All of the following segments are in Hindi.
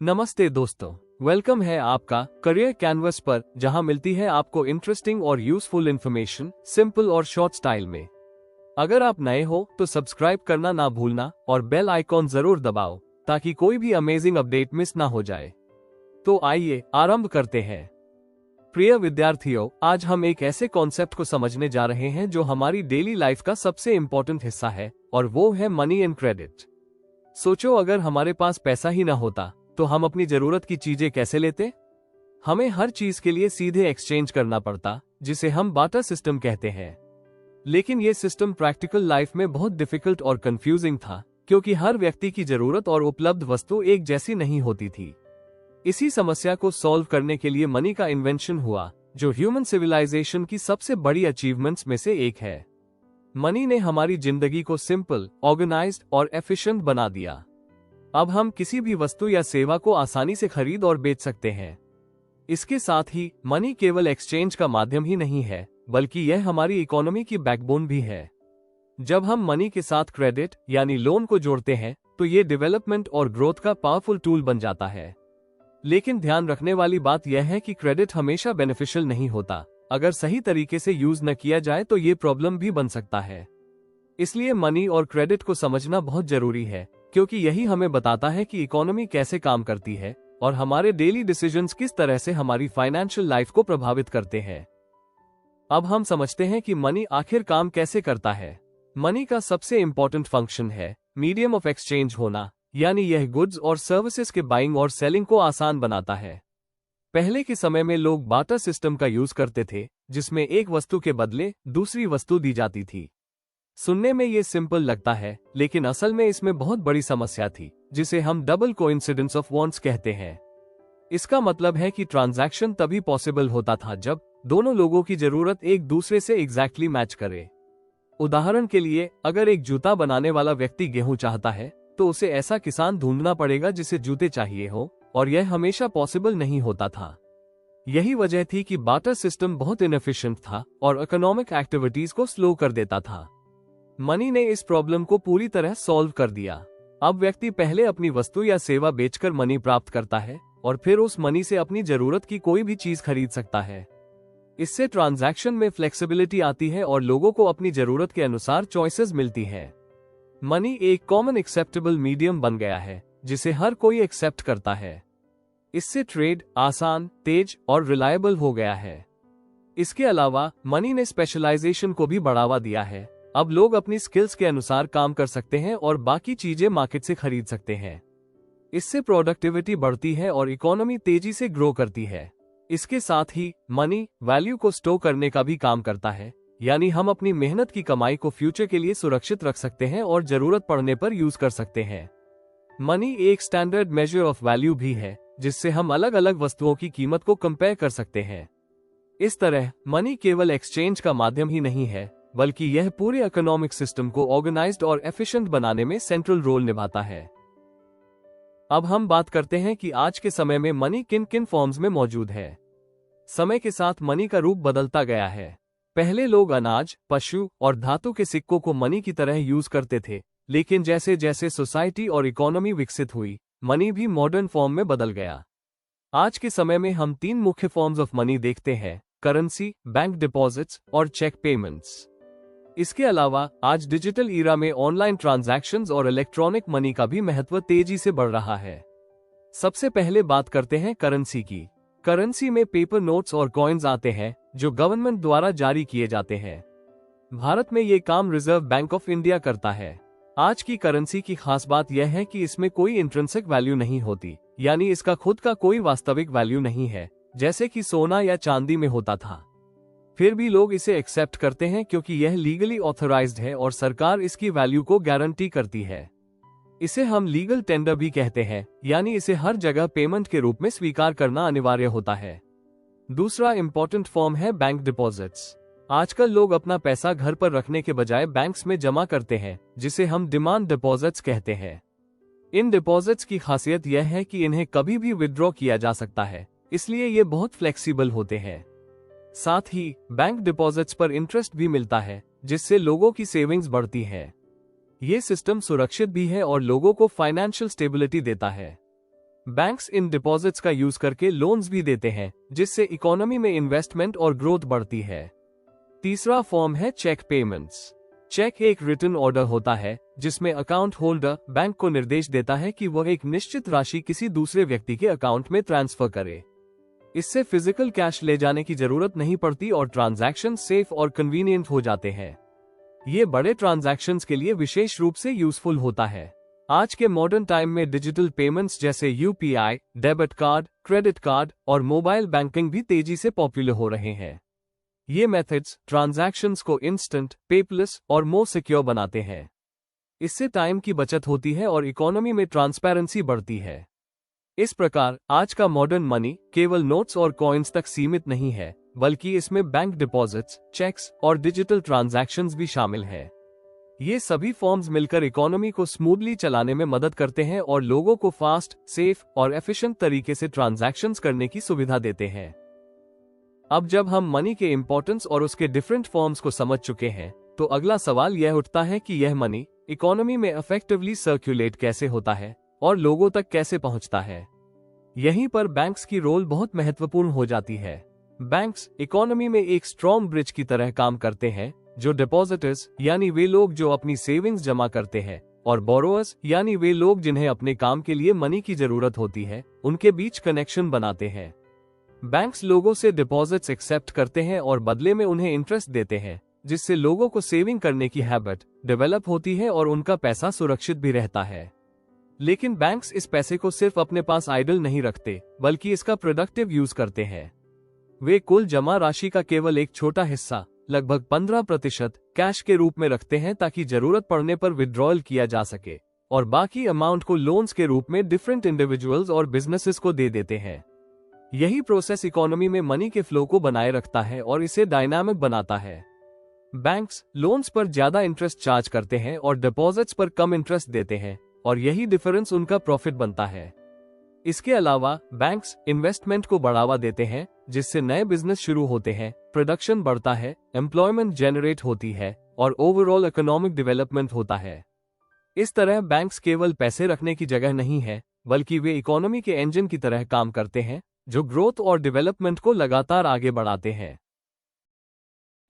नमस्ते दोस्तों, वेलकम है आपका करियर कैनवस पर, जहां मिलती है आपको इंटरेस्टिंग और यूजफुल इंफॉर्मेशन सिंपल और शॉर्ट स्टाइल में। अगर आप नए हो तो सब्सक्राइब करना ना भूलना और बेल आइकॉन जरूर दबाओ ताकि कोई भी अमेजिंग अपडेट मिस ना हो जाए। तो आइए आरंभ करते हैं। प्रिय विद्यार्थियों, आज हम एक ऐसे कॉन्सेप्ट को समझने जा रहे हैं जो हमारी डेली लाइफ का सबसे इम्पोर्टेंट हिस्सा है, और वो है मनी एंड क्रेडिट। सोचो, अगर हमारे पास पैसा ही ना होता तो हम अपनी जरूरत की चीजें कैसे लेते। हमें हर चीज के लिए सीधे एक्सचेंज करना पड़ता, जिसे हम बाटर सिस्टम कहते हैं। लेकिन ये सिस्टम प्रैक्टिकल लाइफ में बहुत डिफिकल्ट और कंफ्यूजिंग था, क्योंकि हर व्यक्ति की जरूरत और उपलब्ध वस्तु एक जैसी नहीं होती थी। इसी समस्या को सॉल्व करने के लिए मनी का इन्वेंशन हुआ, जो ह्यूमन सिविलाइजेशन की सबसे बड़ी अचीवमेंट्स में से एक है। मनी ने हमारी जिंदगी को सिंपल, ऑर्गेनाइज्ड और एफिशिएंट बना दिया। अब हम किसी भी वस्तु या सेवा को आसानी से खरीद और बेच सकते हैं। इसके साथ ही मनी केवल एक्सचेंज का माध्यम ही नहीं है, बल्कि यह हमारी इकोनॉमी की बैकबोन भी है। जब हम मनी के साथ क्रेडिट यानी लोन को जोड़ते हैं तो ये डेवलपमेंट और ग्रोथ का पावरफुल टूल बन जाता है। लेकिन ध्यान रखने वाली बात यह है कि क्रेडिट हमेशा बेनिफिशियल नहीं होता। अगर सही तरीके से यूज न किया जाए तो ये प्रॉब्लम भी बन सकता है। इसलिए मनी और क्रेडिट को समझना बहुत जरूरी है, क्योंकि यही हमें बताता है कि इकोनॉमी कैसे काम करती है और हमारे डेली डिसीजंस किस तरह से हमारी फाइनेंशियल लाइफ को प्रभावित करते हैं। अब हम समझते हैं कि मनी आखिर काम कैसे करता है। मनी का सबसे इंपॉर्टेंट फंक्शन है मीडियम ऑफ एक्सचेंज होना, यानी यह गुड्स और सर्विसेज के बाइंग और सेलिंग को आसान बनाता है। पहले के समय में लोग बाटर सिस्टम का यूज करते थे, जिसमें एक वस्तु के बदले दूसरी वस्तु दी जाती थी। सुनने में ये सिंपल लगता है, लेकिन असल में इसमें बहुत बड़ी समस्या थी, जिसे हम डबल कोइंसिडेंस ऑफ वांट्स कहते हैं। इसका मतलब है कि ट्रांजैक्शन तभी पॉसिबल होता था जब दोनों लोगों की जरूरत एक दूसरे से एग्जैक्टली मैच करे। उदाहरण के लिए, अगर एक जूता बनाने वाला व्यक्ति गेहूं चाहता है तो उसे ऐसा किसान ढूंढना पड़ेगा जिसे जूते चाहिए हो, और यह हमेशा पॉसिबल नहीं होता था। यही वजह थी कि बाटर सिस्टम बहुत इनएफिशिएंट था और इकोनॉमिक एक्टिविटीज को स्लो कर देता था। मनी ने इस प्रॉब्लम को पूरी तरह सॉल्व कर दिया। अब व्यक्ति पहले अपनी वस्तु या सेवा बेचकर मनी प्राप्त करता है और फिर उस मनी से अपनी जरूरत की कोई भी चीज खरीद सकता है। इससे ट्रांजैक्शन में फ्लेक्सिबिलिटी आती है और लोगों को अपनी जरूरत के अनुसार चॉइसेस मिलती है। मनी एक कॉमन एक्सेप्टेबल मीडियम बन गया है, जिसे हर कोई एक्सेप्ट करता है। इससे ट्रेड आसान, तेज और रिलायबल हो गया है। इसके अलावा मनी ने स्पेशलाइजेशन को भी बढ़ावा दिया है। अब लोग अपनी स्किल्स के अनुसार काम कर सकते हैं और बाकी चीजें मार्केट से खरीद सकते हैं। इससे प्रोडक्टिविटी बढ़ती है और इकोनॉमी तेजी से ग्रो करती है। इसके साथ ही मनी वैल्यू को स्टोर करने का भी काम करता है, यानी हम अपनी मेहनत की कमाई को फ्यूचर के लिए सुरक्षित रख सकते हैं और जरूरत पड़ने पर यूज कर सकते हैं। मनी एक स्टैंडर्ड मेजर ऑफ वैल्यू भी है, जिससे हम अलग अलग वस्तुओं की कीमत को कंपेयर कर सकते हैं। इस तरह मनी केवल एक्सचेंज का माध्यम ही नहीं है, बल्कि यह पूरे इकोनॉमिक सिस्टम को ऑर्गेनाइज्ड और एफिशिएंट बनाने में सेंट्रल रोल निभाता है। अब हम बात करते हैं कि आज के समय में मनी किन किन फॉर्म्स में मौजूद है। समय के साथ मनी का रूप बदलता गया है। पहले लोग अनाज, पशु और धातु के सिक्कों को मनी की तरह यूज करते थे, लेकिन जैसे जैसे सोसाइटी और इकोनॉमी विकसित हुई, मनी भी मॉडर्न फॉर्म में बदल गया। आज के समय में हम तीन मुख्य फॉर्म्स ऑफ मनी देखते हैं: करेंसी, बैंक डिपॉजिट्स और चेक पेमेंट्स। इसके अलावा आज डिजिटल ईरा में ऑनलाइन ट्रांजैक्शंस और इलेक्ट्रॉनिक मनी का भी महत्व तेजी से बढ़ रहा है। सबसे पहले बात करते हैं करेंसी की। करेंसी में पेपर नोट्स और कॉइन्स आते हैं, जो गवर्नमेंट द्वारा जारी किए जाते हैं। भारत में ये काम रिजर्व बैंक ऑफ इंडिया करता है। आज की करेंसी की खास बात यह है कि इसमें कोई इंट्रिंसिक वैल्यू नहीं होती, यानी इसका खुद का कोई वास्तविक वैल्यू नहीं है, जैसे कि सोना या चांदी में होता था। फिर भी लोग इसे एक्सेप्ट करते हैं क्योंकि यह लीगली ऑथराइज्ड है और सरकार इसकी वैल्यू को गारंटी करती है। इसे हम लीगल टेंडर भी कहते हैं, यानी इसे हर जगह पेमेंट के रूप में स्वीकार करना अनिवार्य होता है। दूसरा इंपॉर्टेंट फॉर्म है बैंक डिपॉजिट्स। आजकल लोग अपना पैसा घर पर रखने के बजाय बैंक्स में जमा करते हैं, जिसे हम डिमांड डिपॉजिट्स कहते हैं। इन डिपॉजिट्स की खासियत यह है कि इन्हें कभी भी विथड्रॉ किया जा सकता है, इसलिए ये बहुत फ्लेक्सिबल होते हैं। साथ ही बैंक डिपॉजिट्स पर इंटरेस्ट भी मिलता है, जिससे लोगों की सेविंग्स बढ़ती है। ये सिस्टम सुरक्षित भी है और लोगों को फाइनेंशियल स्टेबिलिटी देता है। बैंक्स इन डिपॉजिट्स का यूज करके लोन्स भी देते हैं, जिससे इकोनॉमी में इन्वेस्टमेंट और ग्रोथ बढ़ती है। तीसरा फॉर्म है चेक पेमेंट्स। चेक एक रिटन ऑर्डर होता है जिसमें अकाउंट होल्डर बैंक को निर्देश देता है कि वह एक निश्चित राशि किसी दूसरे व्यक्ति के अकाउंट में ट्रांसफर करे। इससे फिजिकल कैश ले जाने की जरूरत नहीं पड़ती और ट्रांजैक्शन सेफ और कन्वीनियंट हो जाते हैं। ये बड़े ट्रांजैक्शंस के लिए विशेष रूप से यूजफुल होता है। आज के मॉडर्न टाइम में डिजिटल पेमेंट्स जैसे UPI, debit card, credit card और मोबाइल बैंकिंग भी तेजी से पॉपुलर हो रहे हैं। ये मेथड्स ट्रांजैक्शंस को इंस्टेंट, पेपलेस और मोर सिक्योर बनाते हैं। इससे टाइम की बचत होती है और इकोनॉमी में ट्रांसपेरेंसी बढ़ती है। इस प्रकार आज का मॉडर्न मनी केवल नोट्स और कॉइन्स तक सीमित नहीं है, बल्कि इसमें बैंक डिपॉजिट्स, चेक्स और डिजिटल ट्रांजैक्शंस भी शामिल है। ये सभी फॉर्म्स मिलकर इकोनॉमी को स्मूथली चलाने में मदद करते हैं और लोगों को फास्ट, सेफ और एफिशिएंट तरीके से ट्रांजैक्शंस करने की सुविधा देते हैं। अब जब हम मनी के इम्पोर्टेंस और उसके डिफरेंट फॉर्म्स को समझ चुके हैं, तो अगला सवाल यह उठता है कि यह मनी इकोनॉमी में इफेक्टिवली सर्कुलेट कैसे होता है और लोगों तक कैसे पहुंचता है। यहीं पर बैंक्स की रोल बहुत महत्वपूर्ण हो जाती है। बैंक्स इकोनॉमी में एक स्ट्रॉन्ग ब्रिज की तरह काम करते हैं, जो डिपॉजिटर्स यानी वे लोग जो अपनी सेविंग्स जमा करते हैं, और बोरोअर्स यानी वे लोग जिन्हें अपने काम के लिए मनी की जरूरत होती है, उनके बीच कनेक्शन बनाते हैं। बैंक्स लोगों से डिपॉजिट्स एक्सेप्ट करते हैं और बदले में उन्हें इंटरेस्ट देते हैं, जिससे लोगों को सेविंग करने की हैबिट डेवलप होती है और उनका पैसा सुरक्षित भी रहता है। लेकिन बैंक्स इस पैसे को सिर्फ अपने पास आइडल नहीं रखते, बल्कि इसका प्रोडक्टिव यूज करते हैं। वे कुल जमा राशि का केवल एक छोटा हिस्सा, लगभग 15% कैश के रूप में रखते हैं ताकि जरूरत पड़ने पर विड्रॉल किया जा सके, और बाकी अमाउंट को लोन्स के रूप में डिफरेंट इंडिविजुअल्स और बिजनेसेस को दे देते हैं। यही प्रोसेस इकोनॉमी में मनी के फ्लो को बनाए रखता है और इसे डायनामिक बनाता है। बैंक्स लोन्स पर ज्यादा इंटरेस्ट चार्ज करते हैं और डिपॉजिट्स पर कम इंटरेस्ट देते हैं, और यही डिफरेंस उनका प्रॉफिट बनता है। इसके अलावा बैंक्स इन्वेस्टमेंट को बढ़ावा देते हैं, जिससे नए बिजनेस शुरू होते हैं, प्रोडक्शन बढ़ता है, एम्प्लॉयमेंट जनरेट होती है और ओवरऑल इकोनॉमिक डेवलपमेंट होता है। इस तरह बैंक्स केवल पैसे रखने की जगह नहीं है, बल्कि वे इकोनॉमी के इंजन की तरह काम करते हैं, जो ग्रोथ और डेवलपमेंट को लगातार आगे बढ़ाते हैं।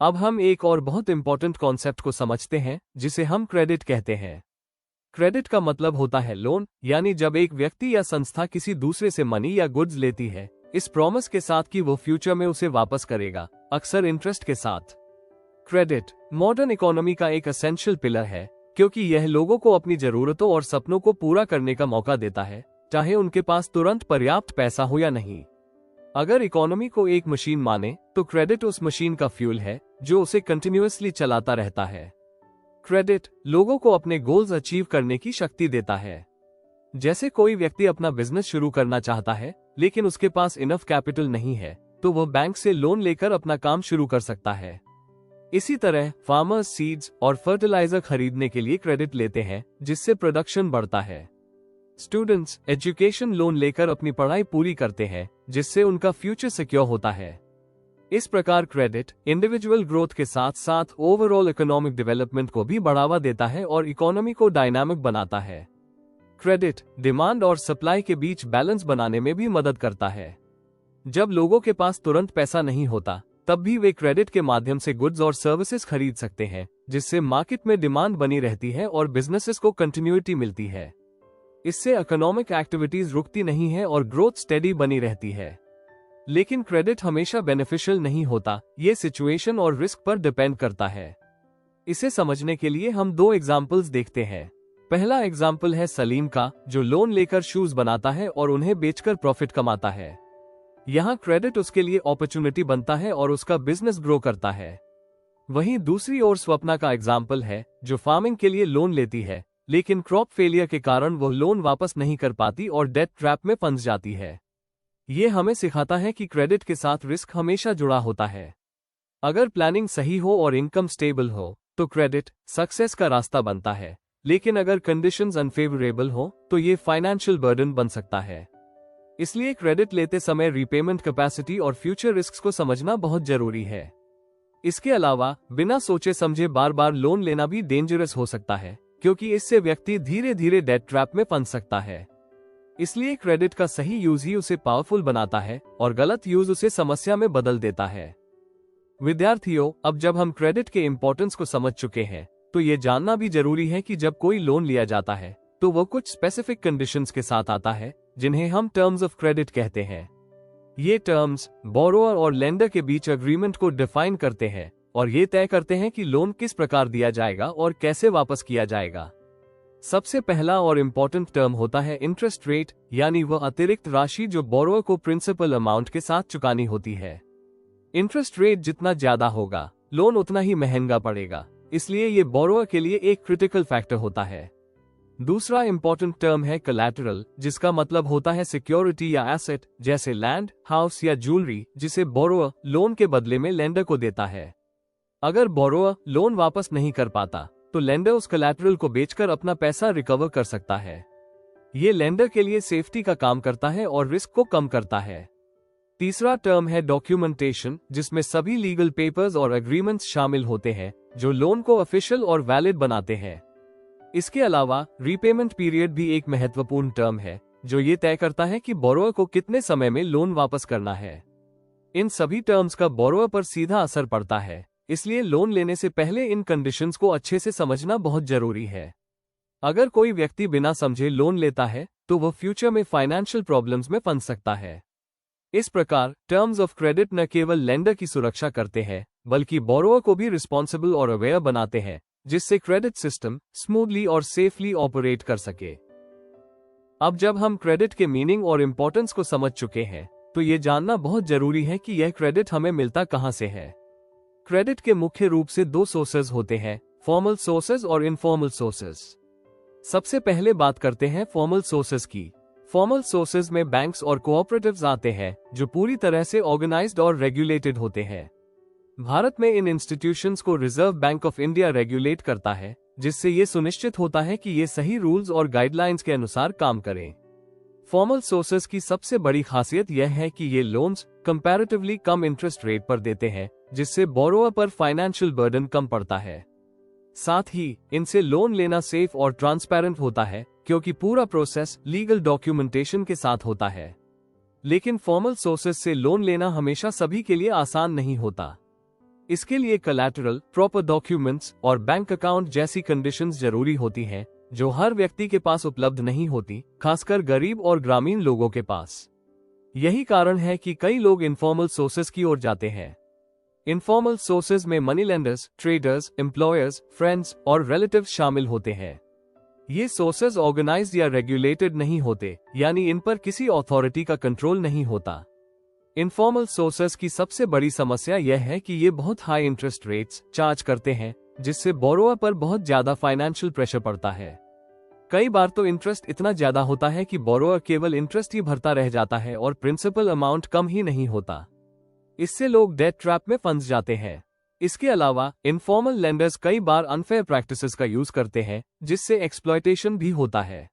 अब हम एक और बहुत इंपॉर्टेंट कॉन्सेप्ट को समझते हैं, जिसे हम क्रेडिट कहते हैं। क्रेडिट का मतलब होता है लोन, यानी जब एक व्यक्ति या संस्था किसी दूसरे से मनी या गुड्स लेती है, इस प्रॉमिस के साथ कि वो फ्यूचर में उसे वापस करेगा, अक्सर इंटरेस्ट के साथ। क्रेडिट मॉडर्न इकोनॉमी का एक एसेंशियल पिलर है, क्योंकि यह लोगों को अपनी जरूरतों और सपनों को पूरा करने का मौका देता है, चाहे उनके पास तुरंत पर्याप्त पैसा हो या नहीं। अगर इकोनॉमी को एक मशीन माने, तो क्रेडिट उस मशीन का फ्यूल है जो उसे कंटिन्यूअसली चलाता रहता है। क्रेडिट लोगों को अपने गोल्स अचीव करने की शक्ति देता है। जैसे कोई व्यक्ति अपना बिजनेस शुरू करना चाहता है, लेकिन उसके पास इनफ कैपिटल नहीं है, तो वह बैंक से लोन लेकर अपना काम शुरू कर सकता है। इसी तरह फार्मर्स सीड्स और फर्टिलाइजर खरीदने के लिए क्रेडिट लेते हैं, जिससे प्रोडक्शन बढ़ता है। स्टूडेंट्स एजुकेशन लोन लेकर अपनी पढ़ाई पूरी करते हैं, जिससे उनका फ्यूचर सिक्योर होता है। इस प्रकार क्रेडिट इंडिविजुअल ग्रोथ के साथ साथ ओवरऑल इकोनॉमिक डेवलपमेंट को भी बढ़ावा देता है और इकोनॉमी को डायनामिक बनाता है। क्रेडिट डिमांड और सप्लाई के बीच बैलेंस बनाने में भी मदद करता है। जब लोगों के पास तुरंत पैसा नहीं होता, तब भी वे क्रेडिट के माध्यम से गुड्स और सर्विसेज खरीद सकते हैं, जिससे मार्केट में डिमांड बनी रहती है और बिजनेसेस को कंटिन्यूटी मिलती है। इससे इकोनॉमिक एक्टिविटीज रुकती नहीं है और ग्रोथ स्टेडी बनी रहती है। लेकिन क्रेडिट हमेशा बेनिफिशियल नहीं होता, ये सिचुएशन और रिस्क पर डिपेंड करता है। इसे समझने के लिए हम दो एग्जाम्पल्स देखते हैं। पहला एग्जाम्पल है सलीम का, जो लोन लेकर शूज बनाता है और उन्हें बेचकर प्रॉफिट कमाता है। यहाँ क्रेडिट उसके लिए अपॉर्चुनिटी बनता है और उसका बिजनेस ग्रो करता है। वहीं दूसरी ओर स्वप्ना का एग्जाम्पल है, जो फार्मिंग के लिए लोन लेती है, लेकिन क्रॉप फेलियर के कारण वह लोन वापस नहीं कर पाती और डेट ट्रैप में फंस जाती है। ये हमें सिखाता है कि क्रेडिट के साथ रिस्क हमेशा जुड़ा होता है। अगर प्लानिंग सही हो और इनकम स्टेबल हो, तो क्रेडिट सक्सेस का रास्ता बनता है, लेकिन अगर कंडीशंस अनफेवरेबल हो, तो ये फाइनेंशियल बर्डन बन सकता है। इसलिए क्रेडिट लेते समय रीपेमेंट कैपेसिटी और फ्यूचर रिस्क्स को समझना बहुत जरूरी है। इसके अलावा बिना सोचे समझे बार बार लोन लेना भी डेंजरस हो सकता है, क्योंकि इससे व्यक्ति धीरे धीरे डेट ट्रैप में फंस सकता है। इसलिए क्रेडिट का सही यूज ही उसे पावरफुल बनाता है और गलत यूज उसे समस्या में बदल देता है। विद्यार्थियों, अब जब हम क्रेडिट के इम्पोर्टेंस को समझ चुके हैं, तो ये जानना भी जरूरी है कि जब कोई लोन लिया जाता है तो वो कुछ स्पेसिफिक कंडीशंस के साथ आता है, जिन्हें हम टर्म्स ऑफ क्रेडिट कहते हैं। ये टर्म्स बोरोअर और लेंडर के बीच एग्रीमेंट को डिफाइन करते हैं और ये तय करते हैं कि लोन किस प्रकार दिया जाएगा और कैसे वापस किया जाएगा। सबसे पहला और इम्पोर्टेंट टर्म होता है इंटरेस्ट रेट, यानी वह अतिरिक्त राशि जो बोरोअर को प्रिंसिपल अमाउंट के साथ चुकानी होती है। इंटरेस्ट रेट जितना ज्यादा होगा, लोन उतना ही महंगा पड़ेगा, इसलिए ये बोरोअर के लिए एक क्रिटिकल फैक्टर होता है। दूसरा इंपॉर्टेंट टर्म है कोलैटरल, जिसका मतलब होता है सिक्योरिटी या एसेट, जैसे लैंड, हाउस या ज्वेलरी, जिसे बोरोअर लोन के बदले में लेंडर को देता है। अगर बोरोअर लोन वापस नहीं कर पाता तो लेंडर उस कोलैटरल को बेचकर अपना पैसा रिकवर कर सकता है। ये लेंडर के लिए सेफ्टी का काम करता है और रिस्क को कम करता है। तीसरा टर्म है डॉक्यूमेंटेशन, जिसमें सभी लीगल पेपर्स और एग्रीमेंट्स शामिल होते हैं जो लोन को ऑफिशियल और वैलिड बनाते हैं। इसके अलावा रीपेमेंट पीरियड भी एक महत्वपूर्ण टर्म है, जो ये तय करता है कि बोरोअर को कितने समय में लोन वापस करना है। इन सभी टर्म्स का बोरोअर पर सीधा असर पड़ता है, इसलिए लोन लेने से पहले इन कंडीशंस को अच्छे से समझना बहुत जरूरी है। अगर कोई व्यक्ति बिना समझे लोन लेता है तो वह फ्यूचर में फाइनेंशियल प्रॉब्लम्स में फंस सकता है। इस प्रकार टर्म्स ऑफ क्रेडिट न केवल लेंडर की सुरक्षा करते हैं, बल्कि बोरोअर को भी रिस्पॉन्सिबल और अवेयर बनाते हैं, जिससे क्रेडिट सिस्टम स्मूथली और सेफली ऑपरेट कर सके। अब जब हम क्रेडिट के मीनिंग और इम्पोर्टेंस को समझ चुके हैं, तो ये जानना बहुत जरूरी है कि यह क्रेडिट हमें मिलता कहां से है। क्रेडिट के मुख्य रूप से दो सोर्सेज होते हैं, फॉर्मल सोर्सेज और इनफॉर्मल सोर्सेज। सबसे पहले बात करते हैं फॉर्मल सोर्सेज की। फॉर्मल सोर्सेज में बैंक्स और कोऑपरेटिव्स आते हैं, जो पूरी तरह से ऑर्गेनाइज्ड और रेगुलेटेड होते हैं। भारत में इन इंस्टीट्यूशंस को reserve bank of India regulate करता है, जिससे ये सुनिश्चित होता है कि ये सही रूल्स और गाइडलाइंस के अनुसार काम करें। फॉर्मल सोर्सेज की सबसे बड़ी खासियत यह है कि ये लोन्स कंपैरेटिवली कम इंटरेस्ट रेट पर देते हैं, जिससे बोरोअर पर फाइनेंशियल बर्डन कम पड़ता है। साथ ही इनसे लोन लेना सेफ और ट्रांसपेरेंट होता है, क्योंकि पूरा प्रोसेस लीगल डॉक्यूमेंटेशन के साथ होता है। लेकिन फॉर्मल सोर्सेज से लोन लेना हमेशा सभी के लिए आसान नहीं होता। इसके लिए कोलैटरल, प्रॉपर डॉक्यूमेंट्स और बैंक अकाउंट जैसी कंडीशंस जरूरी होती हैं, जो हर व्यक्ति के पास उपलब्ध नहीं होती, खासकर गरीब और ग्रामीण लोगों के पास। यही कारण है कि कई लोग इनफॉर्मल सोर्सेज की ओर जाते हैं। इनफॉर्मल सोर्सेज में money lenders, traders, employers, friends और रिलेटिव्स शामिल होते हैं। ये सोर्सेज ऑर्गेनाइज्ड या रेगुलेटेड नहीं होते, यानी इन पर किसी अथॉरिटी का कंट्रोल नहीं होता। इनफॉर्मल सोर्सेज की सबसे बड़ी समस्या यह है कि ये बहुत हाई इंटरेस्ट रेट्स चार्ज करते हैं, जिससे बोरोअर पर बहुत ज्यादा फाइनेंशियल प्रेशर पड़ता है। कई बार तो इंटरेस्ट इतना ज्यादा होता है कि बोरोअर केवल इंटरेस्ट ही भरता रह जाता है और प्रिंसिपल अमाउंट कम ही नहीं होता। इससे लोग डेट ट्रैप में फंस जाते हैं। इसके अलावा इनफॉर्मल लेंडर्स कई बार अनफेयर प्रैक्टिसेस का यूज करते हैं, जिससे एक्सप्लॉयटेशन भी होता है।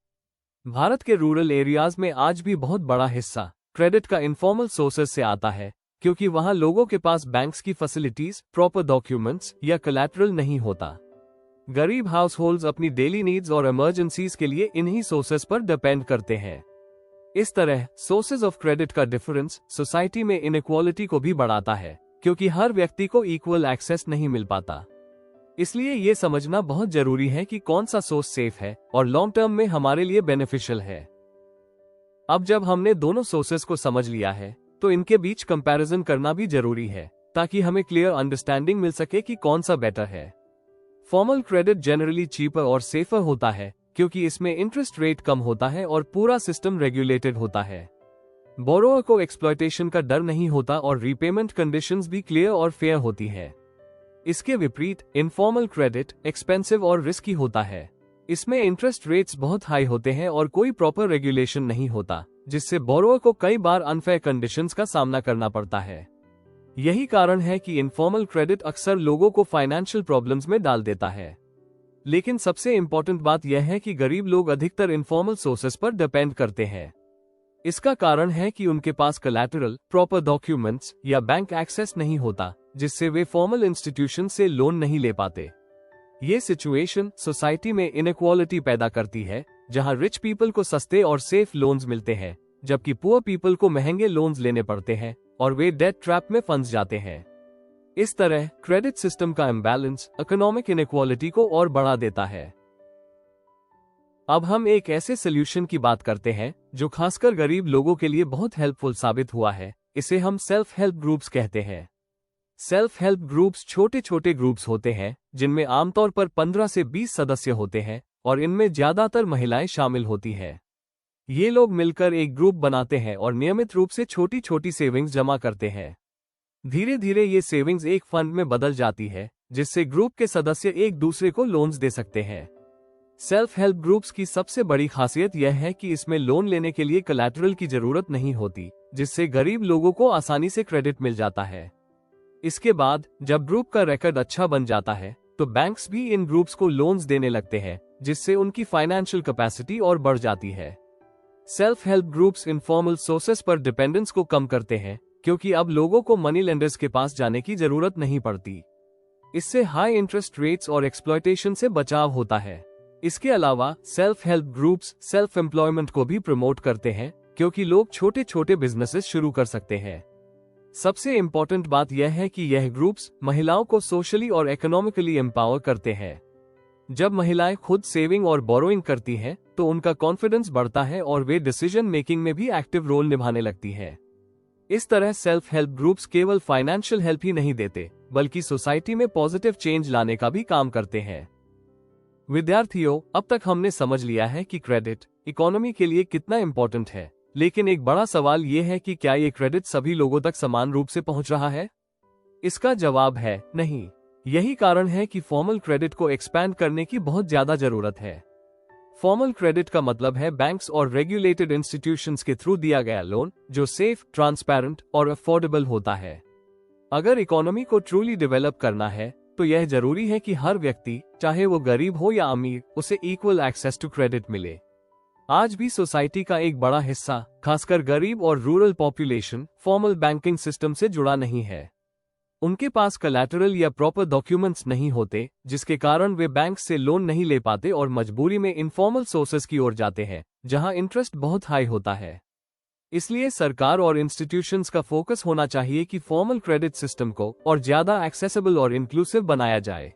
भारत के रूरल एरियाज में आज भी बहुत बड़ा हिस्सा क्रेडिट का इनफॉर्मल सोर्सेज से आता है, क्योंकि वहां लोगों के पास बैंक्स की फैसिलिटीज, प्रॉपर डॉक्यूमेंट्स या कोलैटरल नहीं होता। गरीब हाउस होल्ड्स अपनी डेली नीड्स और इमरजेंसीज के लिए इन्हीं सोर्सेज पर डिपेंड करते हैं। इस तरह सोर्सेज ऑफ क्रेडिट का डिफरेंस सोसाइटी में इनइक्वालिटी को भी बढ़ाता है, क्योंकि हर व्यक्ति को इक्वल एक्सेस नहीं मिल पाता। इसलिए ये समझना बहुत जरूरी है कि कौन सा सोर्स सेफ है और लॉन्ग टर्म में हमारे लिए बेनिफिशियल है। अब जब हमने दोनों सोर्सेज को समझ लिया है, तो इनके बीच कंपैरिजन करना भी जरूरी है, ताकि हमें क्लियर अंडरस्टैंडिंग मिल सके कि कौन सा बेटर है। फॉर्मल क्रेडिट जनरली चीपर और सेफर होता है, क्योंकि इसमें इंटरेस्ट रेट कम होता है और पूरा सिस्टम रेगुलेटेड होता है। बोरोअर को एक्सप्लॉयटेशन का डर नहीं होता और रीपेमेंट कंडीशंस भी क्लियर और फेयर होती है। इसके विपरीत इनफॉर्मल क्रेडिट एक्सपेंसिव और रिस्की होता है। इसमें इंटरेस्ट रेट्स बहुत हाई होते हैं और कोई प्रॉपर रेगुलेशन नहीं होता, जिससे बोरोअर को कई बार अनफेयर कंडीशंस का सामना करना पड़ता है। यही कारण है कि इनफॉर्मल क्रेडिट अक्सर लोगों को फाइनेंशियल प्रॉब्लम्स में डाल देता है। लेकिन सबसे इंपॉर्टेंट बात यह है कि गरीब लोग अधिकतर इनफॉर्मल सोर्सेज पर डिपेंड करते हैं। इसका कारण है कि उनके पास कोलैटरल, प्रॉपर डॉक्यूमेंट्स या बैंक एक्सेस नहीं होता, जिससे वे फॉर्मल इंस्टीट्यूशन से लोन नहीं ले पाते। ये सिचुएशन सोसाइटी में इनइक्वालिटी पैदा करती है, जहां रिच पीपल को सस्ते और सेफ लोन्स मिलते हैं, जबकि पुअर पीपल को महंगे लोन्स लेने पड़ते हैं और वे डेट ट्रैप में फंस जाते हैं। इस तरह क्रेडिट सिस्टम का इम्बैलेंस इकोनॉमिक इनइक्वालिटी को और बढ़ा देता है। अब हम एक ऐसे सोल्यूशन की बात करते हैं जो खासकर गरीब लोगों के लिए बहुत हेल्पफुल साबित हुआ है। इसे हम सेल्फ हेल्प ग्रुप्स कहते हैं। सेल्फ हेल्प ग्रुप्स छोटे छोटे ग्रुप्स होते हैं जिनमें आमतौर पर 15 से 20 सदस्य होते हैं और इनमें ज्यादातर महिलाएं शामिल होती हैं। ये लोग मिलकर एक ग्रुप बनाते हैं और नियमित रूप से छोटी छोटी सेविंग्स जमा करते हैं। धीरे धीरे ये सेविंग्स एक फंड में बदल जाती है, जिससे ग्रुप के सदस्य एक दूसरे को लोन्स दे सकते हैं। सेल्फ हेल्प ग्रुप्स की सबसे बड़ी खासियत यह है कि इसमें लोन लेने के लिए कोलैटरल की जरूरत नहीं होती, जिससे गरीब लोगों को आसानी से क्रेडिट मिल जाता है। इसके बाद जब ग्रुप का रिकॉर्ड अच्छा बन जाता है तो बैंक्स भी इन ग्रुप्स को लोन्स देने लगते हैं, जिससे उनकी फाइनेंशियल कैपेसिटी और बढ़ जाती है। Self help groups informal sources पर डिपेंडेंस को कम करते हैं, क्योंकि अब लोगों को मनी लेंडर्स के पास जाने की जरूरत नहीं पड़ती। इससे हाई इंटरेस्ट रेट्स और एक्सप्लॉयटेशन से बचाव होता है। इसके अलावा self help groups self employment को भी प्रमोट करते हैं, क्योंकि लोग छोटे छोटे बिजनेसेस शुरू कर सकते हैं। सबसे इम्पोर्टेंट बात यह है कि यह ग्रुप्स महिलाओं को सोशली और इकोनॉमिकली एम्पावर करते हैं। जब महिलाएं खुद सेविंग और बोरोइंग करती हैं, तो उनका कॉन्फिडेंस बढ़ता है और वे डिसीजन मेकिंग में भी एक्टिव रोल निभाने लगती हैं। इस तरह सेल्फ हेल्प ग्रुप्स केवल फाइनेंशियल हेल्प ही नहीं देते, बल्कि सोसाइटी में पॉजिटिव चेंज लाने का भी काम करते हैं। विद्यार्थियों, अब तक हमने समझ लिया है कि क्रेडिट इकोनॉमी के लिए कितना इम्पोर्टेंट है, लेकिन एक बड़ा सवाल यह है कि क्या ये क्रेडिट सभी लोगों तक समान रूप से पहुंच रहा है? इसका जवाब है नहीं। यही कारण है कि फॉर्मल क्रेडिट को एक्सपैंड करने की बहुत ज्यादा जरूरत है। फॉर्मल क्रेडिट का मतलब है बैंक्स और रेगुलेटेड इंस्टीट्यूशंस के थ्रू दिया गया लोन, जो सेफ, ट्रांसपेरेंट और अफोर्डेबल होता है। अगर इकोनॉमी को ट्रूली डेवलप करना है तो यह जरूरी है कि हर व्यक्ति, चाहे वो गरीब हो या अमीर, उसे इक्वल एक्सेस टू क्रेडिट मिले। आज भी सोसाइटी का एक बड़ा हिस्सा, खासकर गरीब और rural population, formal banking system से जुड़ा नहीं है। उनके पास कोलैटरल या प्रॉपर डॉक्यूमेंट्स नहीं होते, जिसके कारण वे बैंक से लोन नहीं ले पाते और मजबूरी में इनफॉर्मल सोर्सेज की ओर जाते हैं, जहां इंटरेस्ट बहुत हाई होता है। इसलिए सरकार और इंस्टीट्यूशंस का फोकस होना चाहिए कि फॉर्मल क्रेडिट सिस्टम को और ज्यादा एक्सेसिबल और इंक्लूसिव बनाया जाए।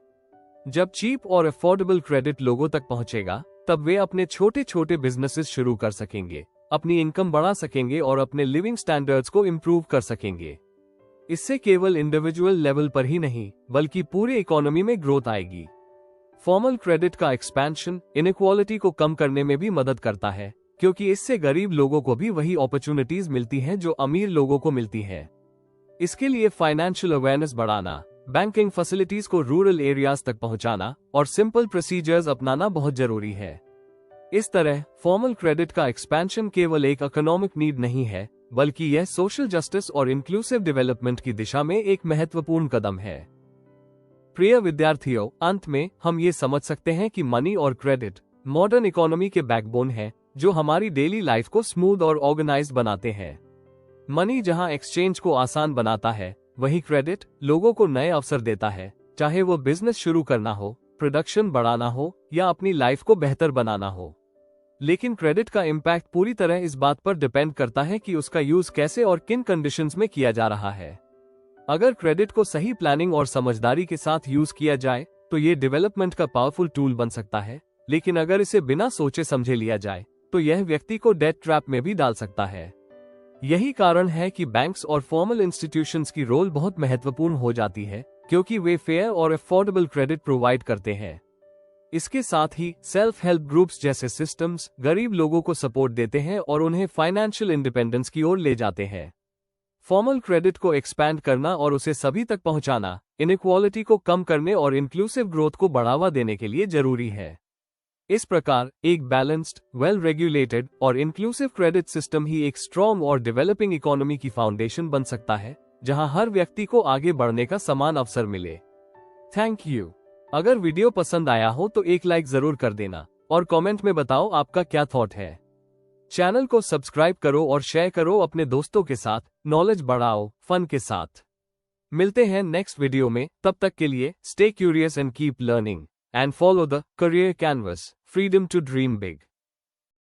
जब चीप और अफोर्डेबल क्रेडिट लोगों तक पहुंचेगा, तब वे अपने छोटे छोटे बिजनेसेस शुरू कर सकेंगे, अपनी इनकम बढ़ा सकेंगे और अपने लिविंग स्टैंडर्ड्स को इम्प्रूव कर सकेंगे। इससे केवल इंडिविजुअल लेवल पर ही नहीं, बल्कि पूरी इकोनॉमी में ग्रोथ आएगी। फॉर्मल क्रेडिट का एक्सपेंशन इनइक्वालिटी को कम करने में भी मदद करता है, क्योंकि इससे गरीब लोगों को भी वही अपॉर्चुनिटीज मिलती हैं जो अमीर लोगों को मिलती हैं। इसके लिए फाइनेंशियल अवेयरनेस बढ़ाना, बैंकिंग फैसिलिटीज को रूरल एरियाज तक पहुंचाना और सिंपल प्रोसीजर्स अपनाना बहुत जरूरी है। इस तरह फॉर्मल क्रेडिट का एक्सपेंशन केवल एक इकोनॉमिक नीड नहीं है, बल्कि यह सोशल जस्टिस और इंक्लूसिव डेवलपमेंट की दिशा में एक महत्वपूर्ण कदम है। प्रिय विद्यार्थियों, अंत में हम ये समझ सकते हैं कि मनी और क्रेडिट मॉडर्न इकोनॉमी के बैकबोन है, जो हमारी डेली लाइफ को स्मूथ और ऑर्गेनाइज्ड बनाते हैं। मनी जहां एक्सचेंज को आसान बनाता है, वही क्रेडिट लोगों को नए अवसर देता है, चाहे वो बिजनेस शुरू करना हो, प्रोडक्शन बढ़ाना हो या अपनी लाइफ को बेहतर बनाना हो। लेकिन क्रेडिट का इम्पैक्ट पूरी तरह इस बात पर डिपेंड करता है कि उसका यूज कैसे और किन कंडीशंस में किया जा रहा है। अगर क्रेडिट को सही प्लानिंग और समझदारी के साथ यूज किया जाए तो ये डेवलपमेंट का पावरफुल टूल बन सकता है, लेकिन अगर इसे बिना सोचे समझे लिया जाए तो यह व्यक्ति को डेट ट्रैप में भी डाल सकता है। यही कारण है कि बैंक्स और फॉर्मल इंस्टीट्यूशंस की रोल बहुत महत्वपूर्ण हो जाती है, क्योंकि वे फेयर और अफोर्डेबल क्रेडिट प्रोवाइड करते हैं। इसके साथ ही सेल्फ हेल्प ग्रुप्स जैसे सिस्टम्स गरीब लोगों को सपोर्ट देते हैं और उन्हें फाइनेंशियल इंडिपेंडेंस की ओर ले जाते हैं। फॉर्मल क्रेडिट को एक्सपैंड करना और उसे सभी तक पहुंचाना इनइक्वालिटी को कम करने और इंक्लूसिव ग्रोथ को बढ़ावा देने के लिए जरूरी है। इस प्रकार एक बैलेंस्ड, वेल रेगुलेटेड और इंक्लूसिव क्रेडिट सिस्टम ही एक स्ट्रॉन्ग और डेवलपिंग इकोनॉमी की फाउंडेशन बन सकता है, जहां हर व्यक्ति को आगे बढ़ने का समान अवसर मिले। Thank you. अगर वीडियो पसंद आया हो तो एक लाइक जरूर कर देना और कमेंट में बताओ आपका क्या थॉट है। चैनल को सब्सक्राइब करो और शेयर करो अपने दोस्तों के साथ। नॉलेज बढ़ाओ फन के साथ। मिलते हैं नेक्स्ट वीडियो में, तब तक के लिए stay curious and keep learning and follow the career canvas, freedom to dream big.